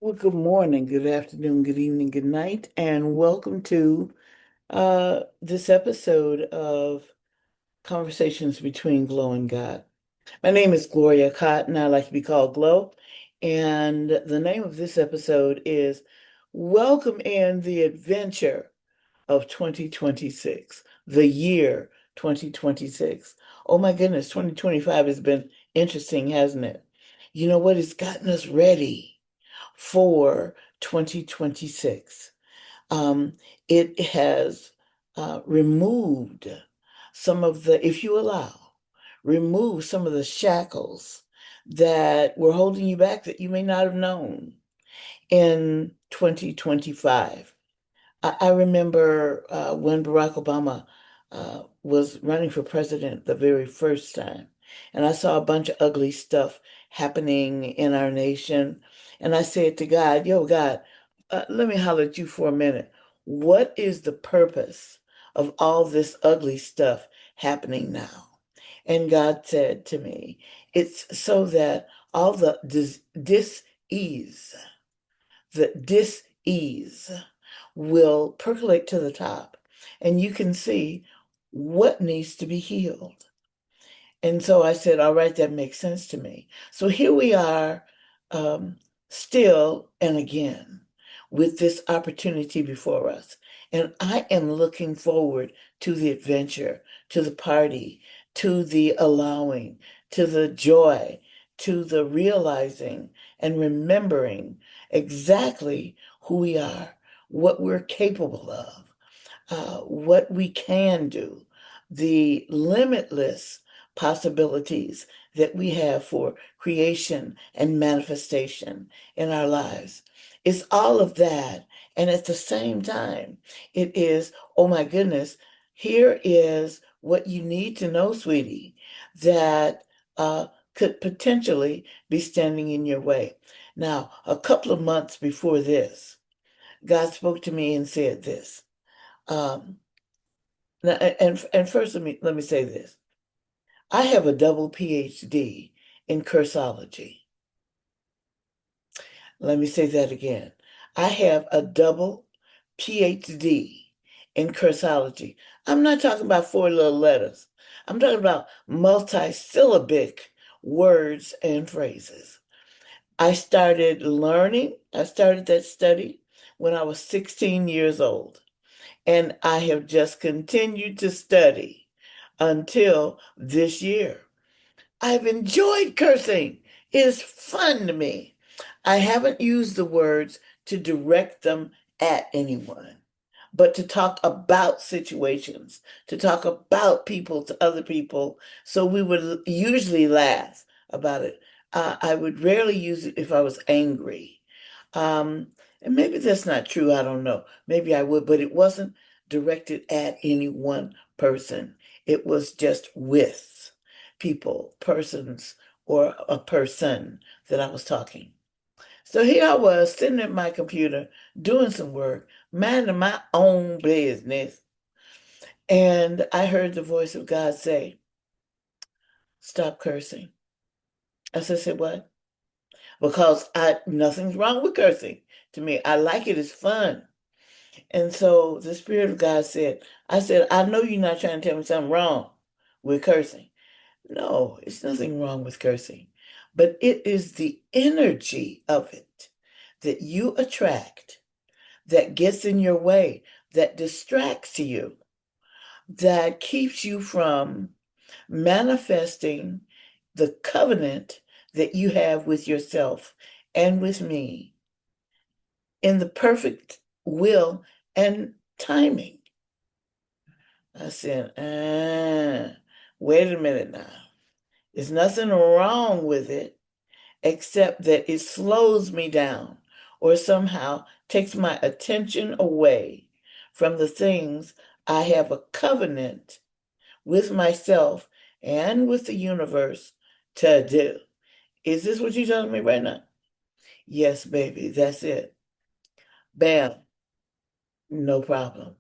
Well, good morning, good afternoon, good evening, good night, and welcome to this episode of Conversations Between Glo and God. My name is Gloria Cotton. I like to be called Glo, and the name of this episode is Welcome in the Adventure of 2026, the year 2026. Oh my goodness, 2025 has been interesting, hasn't it? You know what? It's gotten us ready for 2026. Um, it has removed some of the, if you allow, remove some of the shackles that were holding you back that you may not have known in 2025. I remember when Barack Obama was running for president the very first time, and I saw a bunch of ugly stuff happening in our nation. And I said to God, Yo, God, let me holler at you for a minute. What is the purpose of all this ugly stuff happening now? And God said to me, It's so that all the dis-ease, the dis-ease will percolate to the top and you can see what needs to be healed. And so I said, all right, that makes sense to me. So here we are, um, still and again, with this opportunity before us. And I am looking forward to the adventure, to the party, to the allowing, to the joy, to the realizing and remembering exactly who we are, what we're capable of, what we can do, the limitless possibilities that we have for creation and manifestation in our lives. It's all of that. And at the same time, it is, oh my goodness, here is what you need to know, sweetie, that could potentially be standing in your way. Now, a couple of months before this, God spoke to me and said this. Um, and first, let me say this. I have a double PhD in cursology. Let me say that again. I have a double PhD in cursology. I'm not talking about four little letters. I'm talking about multisyllabic words and phrases. I started that study when I was 16 years old. And I have just continued to study until this year. I've enjoyed cursing. It is fun to me. I haven't used the words to direct them at anyone, but to talk about situations, to talk about people to other people. So we would usually laugh about it. I would rarely use it if I was angry. Um, and maybe that's not true. I don't know. Maybe I would, but it wasn't directed at any one person. It was just with people, persons, or a person that I was talking. So here I was sitting at my computer doing some work, minding my own business, and I heard the voice of God say, Stop cursing. I said, what? Because nothing's wrong with cursing to me. I like it, it's fun. And so the Spirit of God said, I know you're not trying to tell me something wrong with cursing. No, it's nothing wrong with cursing, but it is the energy of it that you attract that gets in your way, that distracts you, that keeps you from manifesting the covenant that you have with yourself and with me in the perfect will and timing. I said, wait a minute now. There's nothing wrong with it except that it slows me down or somehow takes my attention away from the things I have a covenant with myself and with the universe to do. Is this what you're telling me right now? Yes, baby, that's it. Bam, no problem.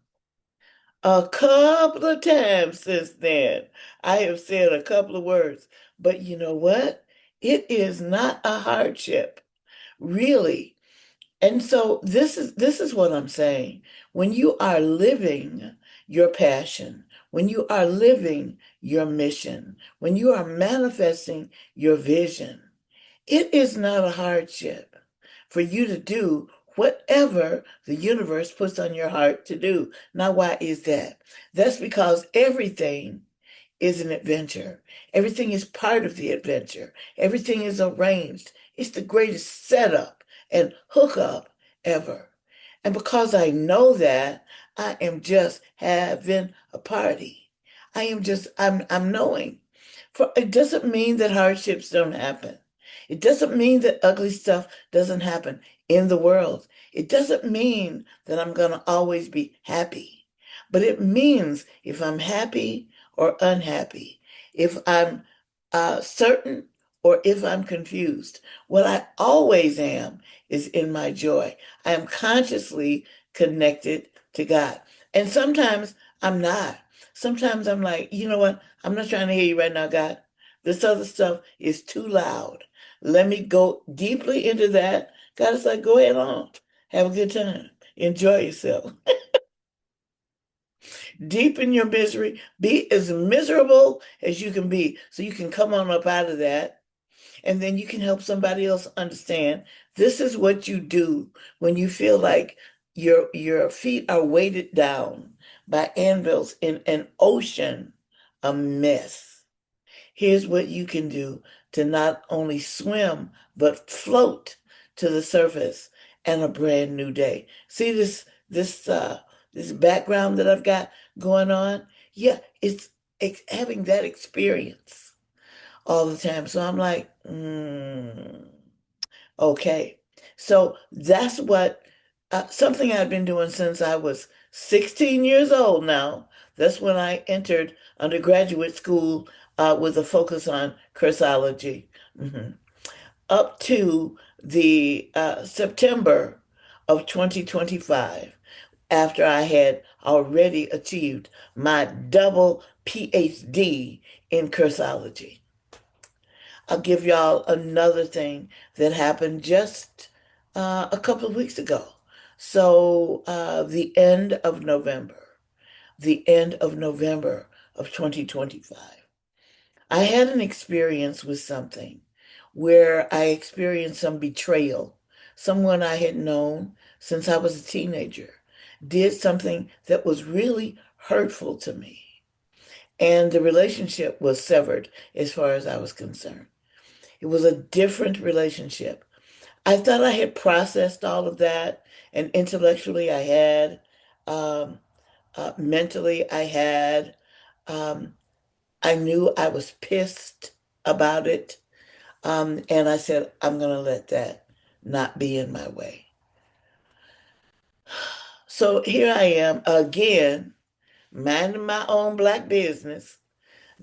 A couple of times since then, I have said a couple of words, but you know what? It is not a hardship, really. And so this is what I'm saying. When you are living your passion, when you are living your mission, when you are manifesting your vision, it is not a hardship for you to do whatever the universe puts on your heart to do. Now, why is that? That's because everything is an adventure. Everything is part of the adventure. Everything is arranged. It's the greatest setup and hookup ever. And because I know that, I am just having a party. I'm knowing. For it doesn't mean that hardships don't happen. It doesn't mean that ugly stuff doesn't happen in the world. It doesn't mean that I'm going to always be happy. But it means if I'm happy or unhappy, if I'm certain or if I'm confused. What I always am is in my joy. I am consciously connected to God. And sometimes I'm not. Sometimes I'm like, you know what? I'm not trying to hear you right now, God. This other stuff is too loud. Let me go deeply into that. God is like, go ahead on. Have a good time. Enjoy yourself. Deepen your misery. Be as miserable as you can be so you can come on up out of that. And then you can help somebody else understand this is what you do when you feel like your feet are weighted down by anvils in an ocean, a mess. Here's what you can do to not only swim, but float to the surface and a brand new day. See this background that I've got going on? Yeah, it's having that experience all the time. So I'm like, okay. So that's what something I've been doing since I was 16 years old now. That's when I entered undergraduate school with a focus on cursology. Mhm. Up to the September of 2025, after I had already achieved my double PhD in cursology. I'll give y'all another thing that happened just a couple of weeks ago. So, the end of November of 2025, I had an experience with something where I experienced some betrayal. Someone I had known since I was a teenager did something that was really hurtful to me. And the relationship was severed as far as I was concerned. It was a different relationship. I thought I had processed all of that, and intellectually I had, um, mentally I had. Um, I knew I was pissed about it, and I said, I'm going to let that not be in my way. So here I am again, minding my own black business,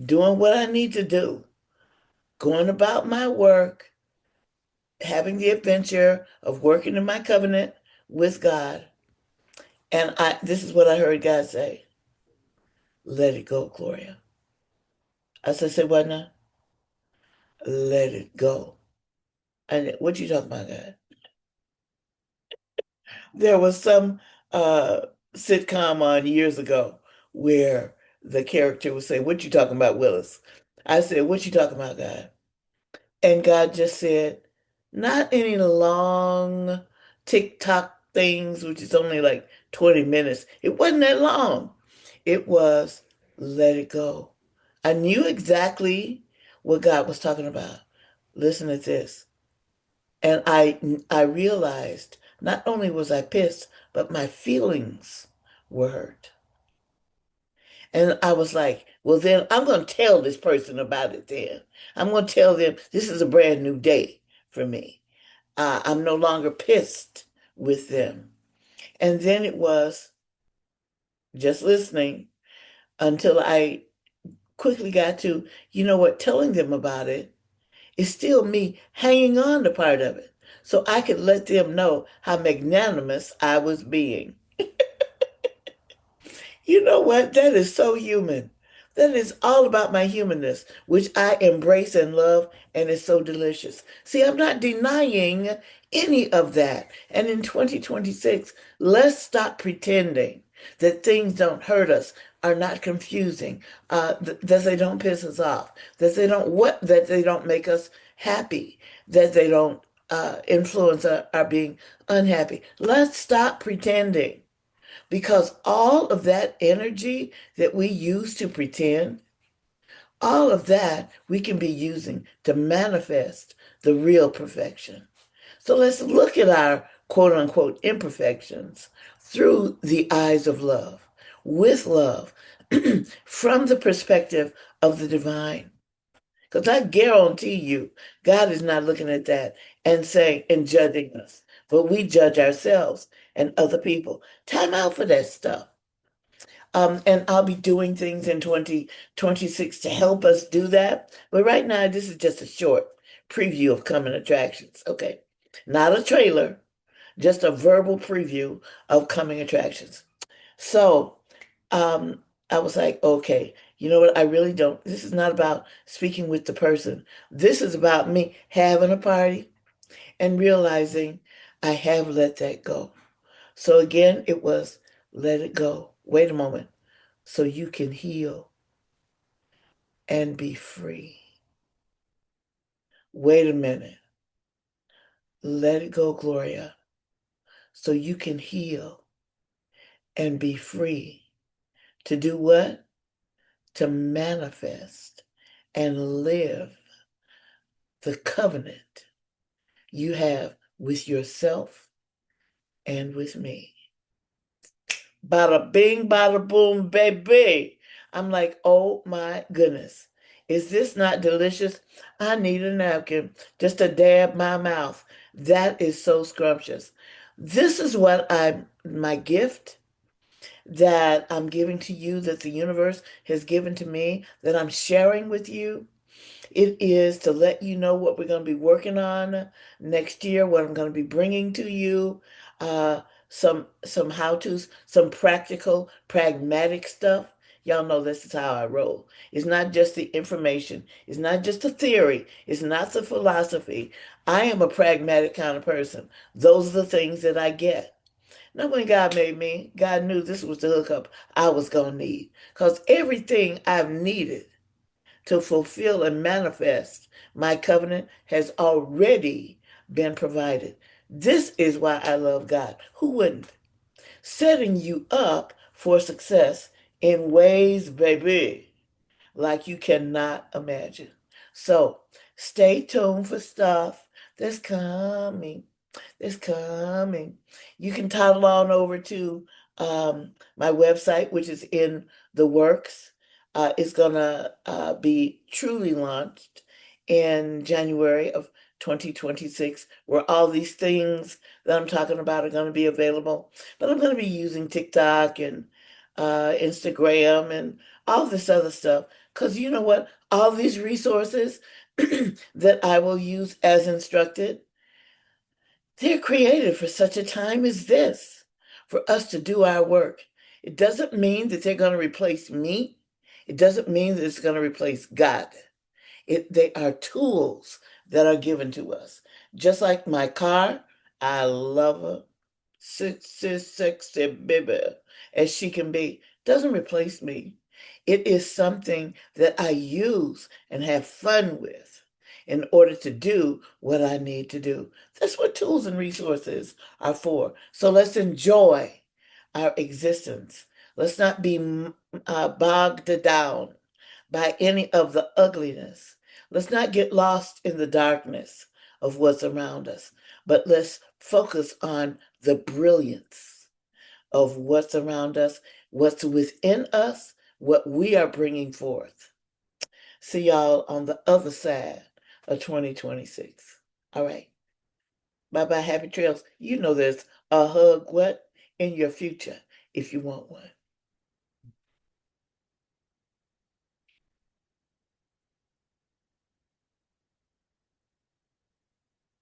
doing what I need to do, going about my work, having the adventure of working in my covenant with God. And this is what I heard God say, let it go, Gloria. I said, say what now? Let it go. And what you talking about, God? There was some uh sitcom on years ago where the character would say, what you talking about, Willis? I said, what you talking about, God? And God just said, not any long TikTok things, which is only like 20 minutes. It wasn't that long. It was let it go. I knew exactly what God was talking about. Listen to this. And I realized not only was I pissed, but my feelings were hurt. And I was like, well, then I'm going to tell this person about it then. I'm going to tell them this is a brand new day for me. I'm no longer pissed with them. And then it was just listening until I quickly got to, you know what, telling them about it is still me hanging on to part of it. So I could let them know how magnanimous I was being. You know what? That is so human. That is all about my humanness, which I embrace and love, and is so delicious. See, I'm not denying any of that. And in 2026, let's stop pretending that things don't hurt us, are not confusing, that they don't piss us off, that they don't make us happy, that they don't influence our being unhappy. Let's stop pretending. Because all of that energy that we use to pretend, all of that we can be using to manifest the real perfection. So let's look at our quote unquote imperfections through the eyes of love, with love, from the perspective of the divine. Because I guarantee you, God is not looking at that and saying and judging us, but we judge ourselves and other people. Time out for that stuff. And I'll be doing things in 2026 to help us do that. But right now, this is just a short preview of coming attractions. Okay. Not a trailer, just a verbal preview of coming attractions. So, I was like, okay, you know what? I really don't. This is not about speaking with the person. This is about me having a party and realizing I have let that go. So again, it was let it go. Wait a moment. So you can heal and be free. Wait a minute. Let it go, Gloria. So you can heal and be free. To do what? To manifest and live the covenant you have with yourself and with me. Bada bing, bada boom, baby. I'm like, oh my goodness. Is this not delicious? I need a napkin just to dab my mouth. That is so scrumptious. This is my gift that I'm giving to you, that the universe has given to me, that I'm sharing with you. It is to let you know what we're going to be working on next year, what I'm going to be bringing to you, uh, some how-tos, some practical, pragmatic stuff. Y'all know this is how I roll. It's not just the information. It's not just the theory. It's not the philosophy. I am a pragmatic kind of person. Those are the things that I get. Now, when God made me, God knew this was the hookup I was going to need. Because everything I've needed to fulfill and manifest my covenant has already been provided. This is why I love God. Who wouldn't? Setting you up for success in ways, baby, like you cannot imagine. So stay tuned for stuff that's coming. It's coming. You can toddle on over to my website, which is in the works. It's gonna be truly launched in January of 2026, where all these things that I'm talking about are gonna be available. But I'm gonna be using TikTok and Instagram and all this other stuff. Because you know what? All these resources that I will use as instructed, they're created for such a time as this, for us to do our work. It doesn't mean that they're going to replace me. It doesn't mean that it's going to replace God. They are tools that are given to us. Just like my car, I love her. Sexy baby as she can be. Doesn't replace me. It is something that I use and have fun with in order to do what I need to do. That's what tools and resources are for. So let's enjoy our existence. Let's not be bogged down by any of the ugliness. Let's not get lost in the darkness of what's around us, but let's focus on the brilliance of what's around us, what's within us, what we are bringing forth. See y'all on the other side of 2026. All right. Bye bye. Happy trails. You know there's a hug what in your future if you want one.